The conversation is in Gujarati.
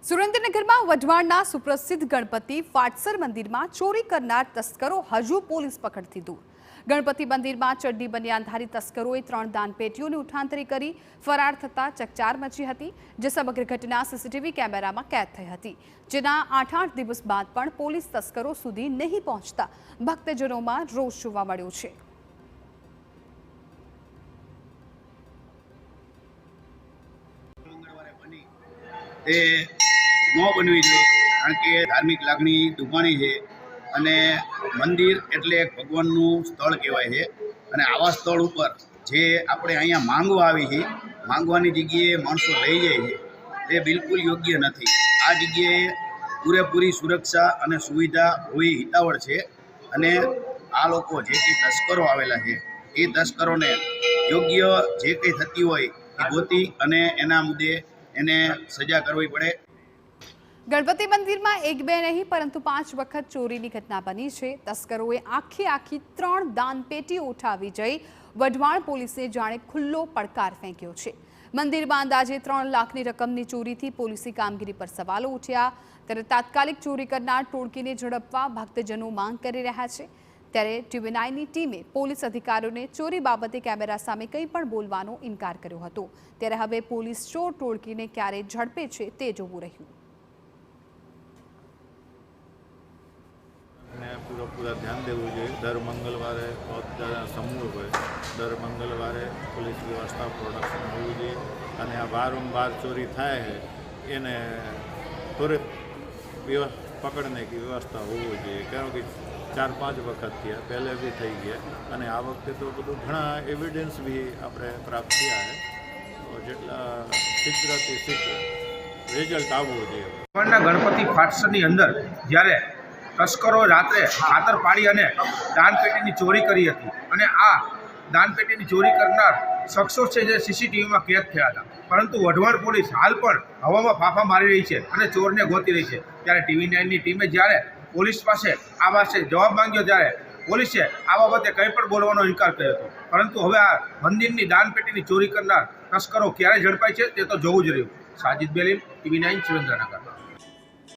સુરેન્દ્રનગરમાં વઢવાણના સુપ્રસિદ્ધ ગણપતિ ફાટસર મંદિરમાં ચોરી કરનાર તસ્કરો હજુ પોલીસ પકડથી દૂર। ગણપતિ મંદિરમાં ચડ્ડી બનિયાનધારી તસ્કરોએ 3 દાનપેટીઓની ઉઠાંતરી કરી ફરાર થતા ચકચાર મચી હતી, જે સમગ્ર ઘટના સીસીટીવી કેમેરામાં કેદ થઈ હતી, જેના 8 દિવસ બાદ પણ પોલીસ તસ્કરો સુધી નહીં પહોંચતા ભક્તજનોમાં રોષ જોવા મળ્યો છે। તે ન બનવી જોઈએ, કારણ કે ધાર્મિક લાગણી દુભાણી છે અને મંદિર એટલે એક ભગવાનનું સ્થળ કહેવાય છે અને આવા સ્થળ ઉપર જે આપણે અહીંયા માંગવા આવી છે, માંગવાની જગ્યાએ માણસો લઈ જાય છે, તે બિલકુલ યોગ્ય નથી। આ જગ્યાએ પૂરેપૂરી સુરક્ષા અને સુવિધા હોવી હિતાવળ છે અને આ લોકો જે કંઈ તસ્કરો આવેલા છે એ તસ્કરોને યોગ્ય જે કંઈ થતી હોય એ ગોતી અને એના મુદ્દે એને સજા કરવી પડે। ગણપતિ મંદિરમાં 1-2 નહીં પરંતુ 5 વખત ચોરીની ઘટના બની છે। તસ્કરોએ આખી 3 દાનપેટીઓ ઉઠાવી જઈ વઢવાણ પોલીસને જાણે ખુલ્લો પડકાર ફેંક્યો છે। મંદિરમાં અંદાજે 3 લાખની રકમની ચોરીથી પોલીસની કામગીરી પર સવાલો ઉઠ્યા, ત્યારે તાત્કાલિક ચોરી કરનાર ટોળકીને ઝડપવા ભક્તજનો માંગ કરી રહ્યા છે। ત્યારે ટીવી9ની ટીમે પોલીસ અધિકારીઓને ચોરી બાબતે કેમેરા સામે કંઈ પણ બોલવાનો ઇનકાર કર્યો હતો। ત્યારે હવે પોલીસ ચોર ટોળકીને ક્યારે ઝડપે છે તે જોવું રહ્યું। પૂરા ધ્યાન દેવું જોઈએ। દર મંગળવારે સમૂહ હોય, દર મંગળવારે પોલીસ વ્યવસ્થા પ્રોડક્શન હોવું જોઈએ અને આ વારંવાર ચોરી થાય છે એને ત્વરિત પકડને की વ્યવસ્થા હોવી જોઈએ, કારણ કે 4-5 વખત થયા, પહેલે બી થઈ ગયા અને આ વખતે તો બધું ઘણા એવિડન્સ બી આપણે પ્રાપ્ત થયા છે, તો જેટલા શીઘ્રથી શીઘ્ર રિઝલ્ટ આવવું જોઈએ। ગણપતિ ફાટસરની અંદર જ્યારે તસ્કરો રાત્રે ખાતર પાડી અને દાનપેટીની ચોરી કરી હતી અને આ દાનપેટીની ચોરી કરનાર શખ્સો છે જે સીસીટીવીમાં કેદ થયા હતા, પરંતુ વઢવાણ પોલીસ હાલ પણ હવામાં ફાંફા મારી રહી છે અને ચોરને ગોતી રહી છે। ત્યારે ટીવી9ની ટીમે જ્યારે પોલીસ પાસે આ પાસે જવાબ માંગ્યો, ત્યારે પોલીસે આ બાબતે કંઈ પણ બોલવાનો ઇનકાર કર્યો હતો, પરંતુ હવે આ મંદિરની દાનપેટીની ચોરી કરનાર તસ્કરો ક્યારે ઝડપાય છે તે તો જોવું જ રહ્યું। સાજિદ બેલીમ, ટીવી9 સુરેન્દ્રનગર।